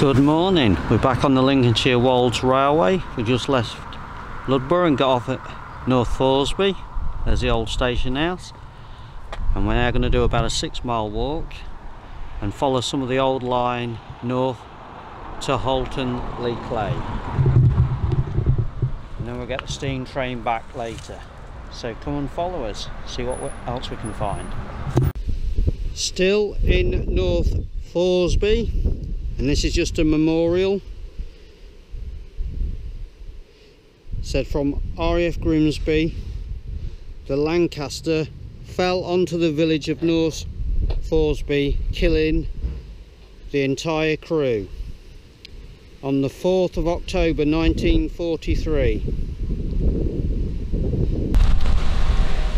Good morning, we're back on the Lincolnshire Wolds Railway. We just left Ludborough and got off at North Thoresby. There's the old station house, and we're now going to do about a 6-mile walk and follow some of the old line north to Holton-le-clay, and then we'll get the steam train back later. So come and follow us, see what else we can find. Still in North Thoresby, and this is just a memorial. Said from RAF Grimsby, the Lancaster fell onto the village of North Thoresby, killing the entire crew on the 4th of October 1943.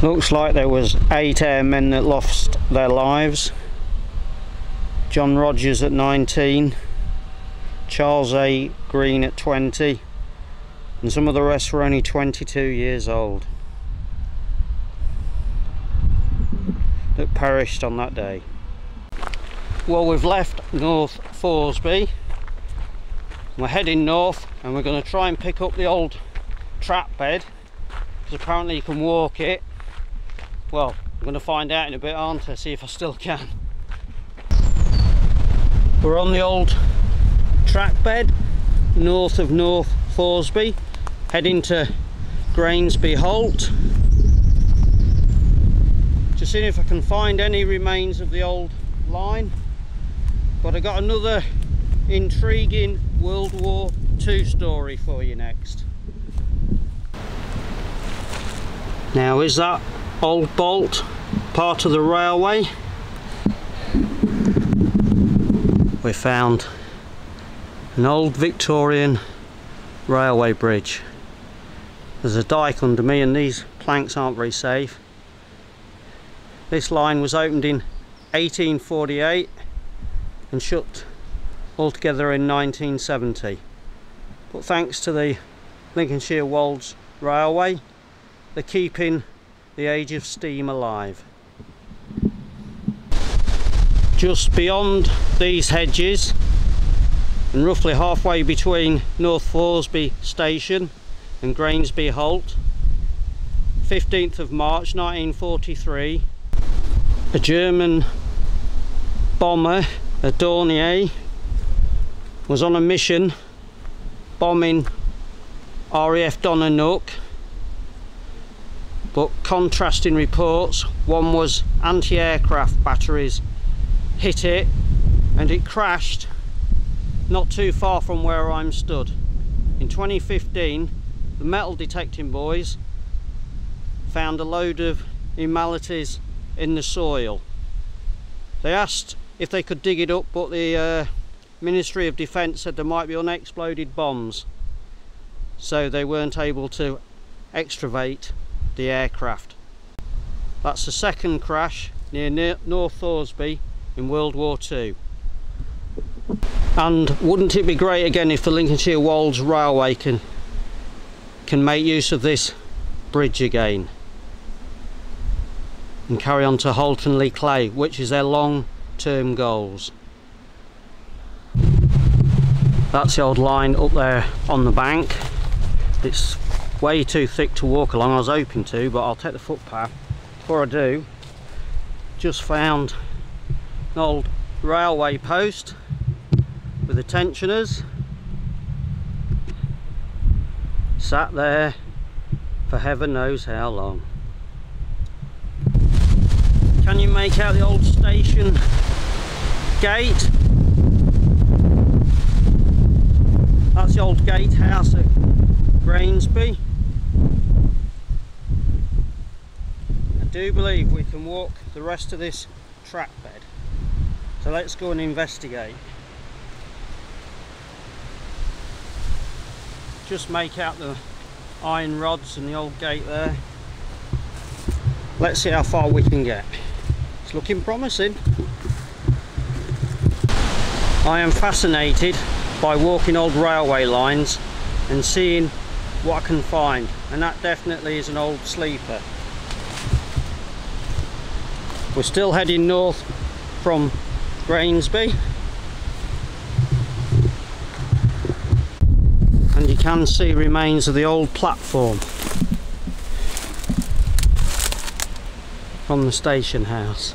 Looks like there was 8 airmen that lost their lives. John Rogers at 19, Charles A. Green at 20, and some of the rest were only 22 years old that perished on that day. Well, we've left North Thoresby, we're heading north, and we're going to try and pick up the old trap bed, because apparently you can walk it. Well, I'm going to find out in a bit, aren't I? See if I still can. We're on the old track bed north of North Thoresby, heading to Grainsby Holt. Just seeing if I can find any remains of the old line. But I got another intriguing World War II story for you next. Now, is that old bolt part of the railway? We found an old Victorian railway bridge. There's a dike under me and these planks aren't very safe. This line was opened in 1848 and shut altogether in 1970. But thanks to the Lincolnshire Wolds Railway, they're keeping the age of steam alive. Just beyond these hedges, and roughly halfway between North Thoresby Station and Grainsby Holt, 15th of March 1943, a German bomber, a Dornier, was on a mission bombing RAF Donanook, but contrasting reports. One was anti-aircraft batteries hit it and it crashed not too far from where I'm stood. In 2015, the metal detecting boys found a load of immalities in the soil. They asked if they could dig it up, but the Ministry of Defence said there might be unexploded bombs, so they weren't able to extravate the aircraft. That's the second crash near North Thoresby in World War II. And wouldn't it be great again if the Lincolnshire Wolds Railway can make use of this bridge again and carry on to Holton-le-clay, which is their long-term goals. That's the old line up there on the bank. It's way too thick to walk along. I was hoping to, but I'll take the footpath. Before I do, just found an old railway post with the tensioners sat there for heaven knows how long. Can you make out the old station gate? That's the old gatehouse at Grainsby. I do believe we can walk the rest of this track bed, so let's go and investigate. Just make out the iron rods and the old gate there. Let's see how far we can get. It's looking promising. I am fascinated by walking old railway lines and seeing what I can find, and that definitely is an old sleeper. We're still heading north from Grainsby, and you can see remains of the old platform from the station house.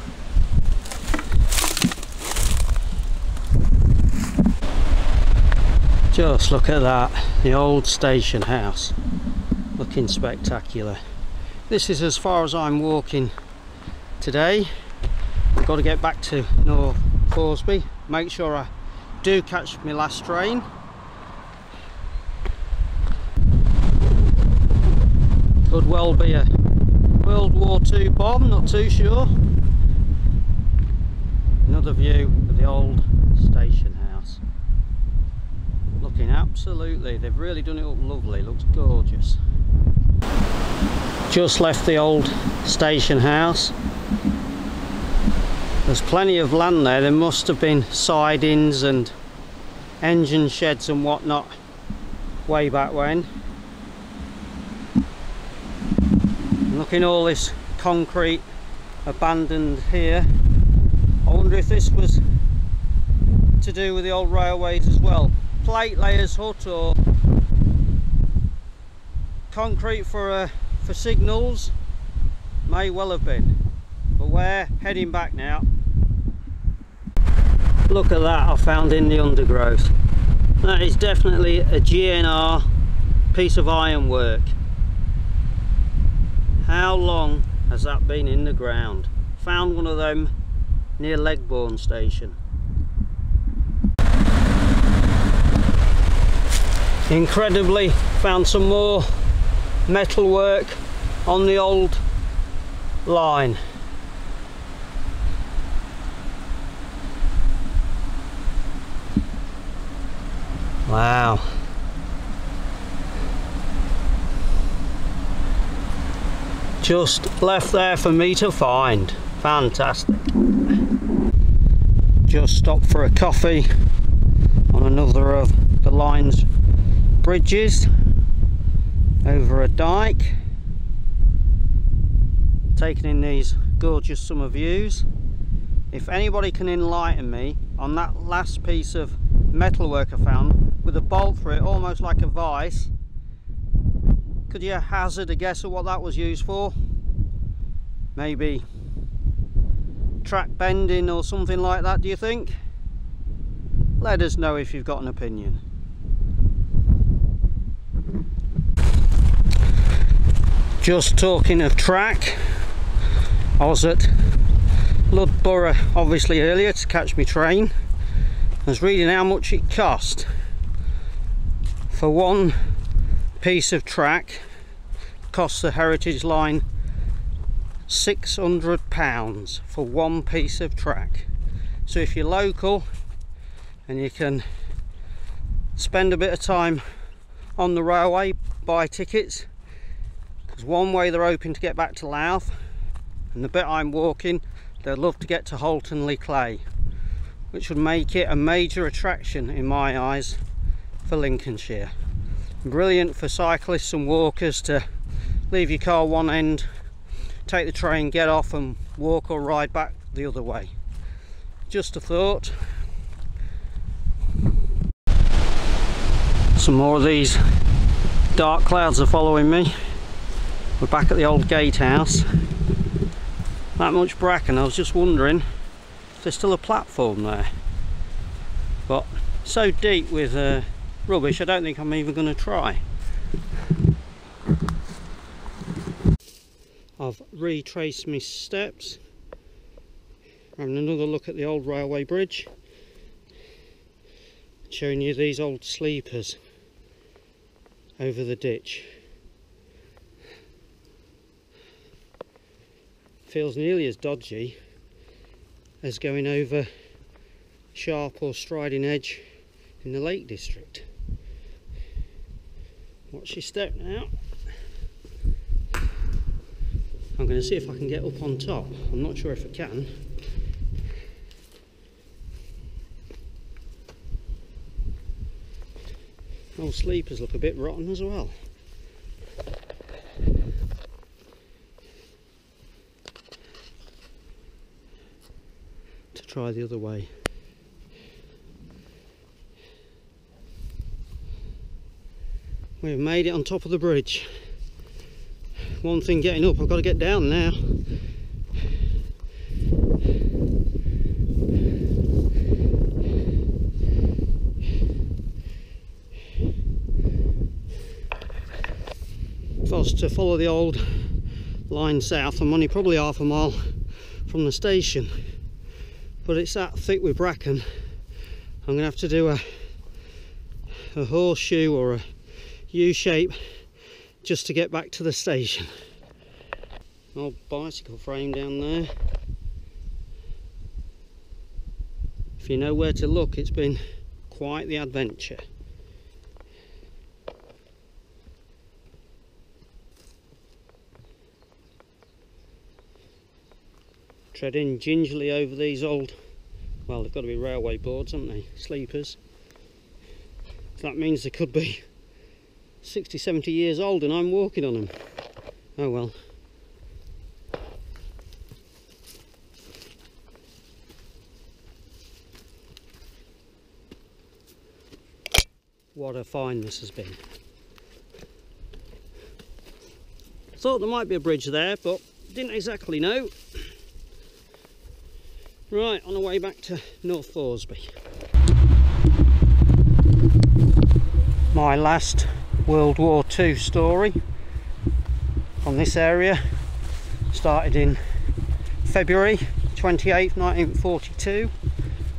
Just look at that, the old station house, looking spectacular. This is as far as I'm walking today. I've got to get back to North Thoresby, make sure I do catch my last train. Could well be a World War II bomb, not too sure. Another view of the old station house. Looking absolutely, they've really done it up lovely, looks gorgeous. Just left the old station house. There's plenty of land there. There must have been sidings and engine sheds and whatnot way back when. Looking at all this concrete abandoned here. I wonder if this was to do with the old railways as well. Plate layers hut or concrete for signals, may well have been, but we're heading back now. Look at that I found in the undergrowth. That is definitely a GNR piece of ironwork. How long has that been in the ground? Found one of them near Legbourne station. Incredibly, found some more metalwork on the old line. Wow. Just left there for me to find. Fantastic. Just stopped for a coffee on another of the line's bridges over a dike, taking in these gorgeous summer views. If anybody can enlighten me on that last piece of metalwork I found with a bolt through it, almost like a vice, could you hazard a guess at what that was used for? Maybe track bending or something like that, do you think? Let us know if you've got an opinion. Just talking of track, I was at Ludborough obviously earlier to catch my train, I was reading how much it cost for one piece of track. Costs the Heritage Line £600 for one piece of track. So if you're local and you can spend a bit of time on the railway, buy tickets, because one way they're hoping to get back to Louth, and the bit I'm walking they'd love to get to Holton-le-clay, which would make it a major attraction in my eyes for Lincolnshire. Brilliant for cyclists and walkers to leave your car one end, take the train, get off and walk or ride back the other way. Just a thought. Some more of these dark clouds are following me. We're back at the old gatehouse. That much bracken. I was just wondering if there's still a platform there, but so deep with rubbish I don't think I'm even going to try. I've retraced my steps, having another look at the old railway bridge, showing you these old sleepers over the ditch. Feels nearly as dodgy as going over sharp or striding edge in the Lake District. Watch your step now. I'm going to see if I can get up on top. I'm not sure if I can. Old sleepers look a bit rotten as well. To try the other way. We've made it on top of the bridge. One thing getting up, I've got to get down now. If I was to follow the old line south, I'm only probably half a mile from the station, but it's that thick with bracken. I'm going to have to do a horseshoe or a U-shape just to get back to the station. Old bicycle frame down there. If you know where to look, it's been quite the adventure. Treading gingerly over these old, well, they've got to be railway boards, haven't they? Sleepers. So that means they could be 60, 70 years old and I'm walking on them. Oh well. What a find this has been. Thought there might be a bridge there, but didn't exactly know. Right, on the way back to North Thoresby. My last World War II story on this area started in February 28th, 1942,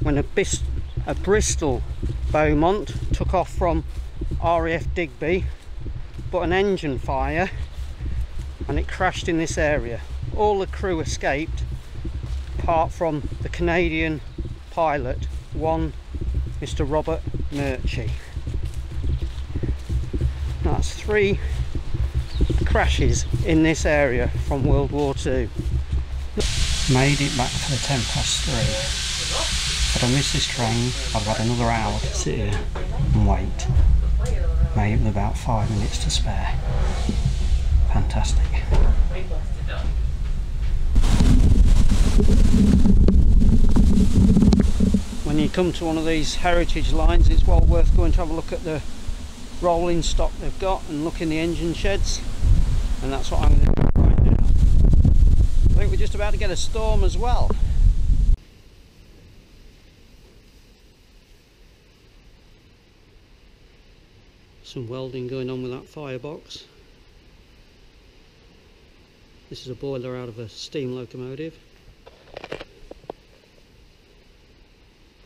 when a Bristol Beaumont took off from RAF Digby, but an engine fire and it crashed in this area. All the crew escaped apart from the Canadian pilot, one Mr. Robert Murchie. That's 3 crashes in this area from World War II. Made it back for the 3:10. But I missed this train, I'd have had another hour to sit here and wait. Made it with about 5 minutes to spare. Fantastic. When you come to one of these heritage lines, it's well worth going to have a look at the rolling stock they've got and look in the engine sheds, and that's what I'm going to do right now. I think we're just about to get a storm as well. Some welding going on with that firebox. This is a boiler out of a steam locomotive,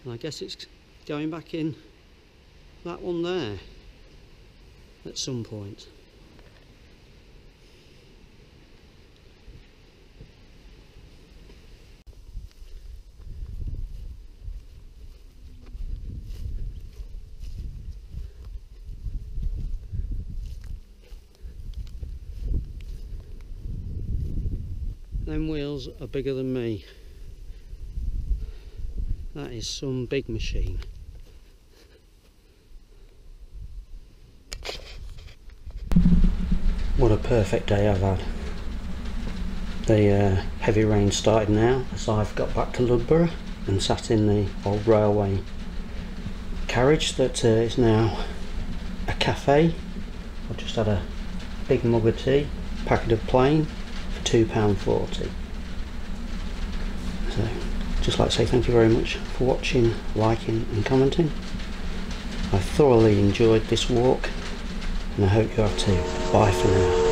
and I guess it's going back in that one there at some point. Them wheels are bigger than me. That is some big machine. What a perfect day I've had. The heavy rain started now as I've got back to Ludborough and sat in the old railway carriage that is now a cafe. I've just had a big mug of tea, packet of plain for £2.40. So just like to say thank you very much for watching, liking and commenting. I thoroughly enjoyed this walk and I hope you have too. Bye for now.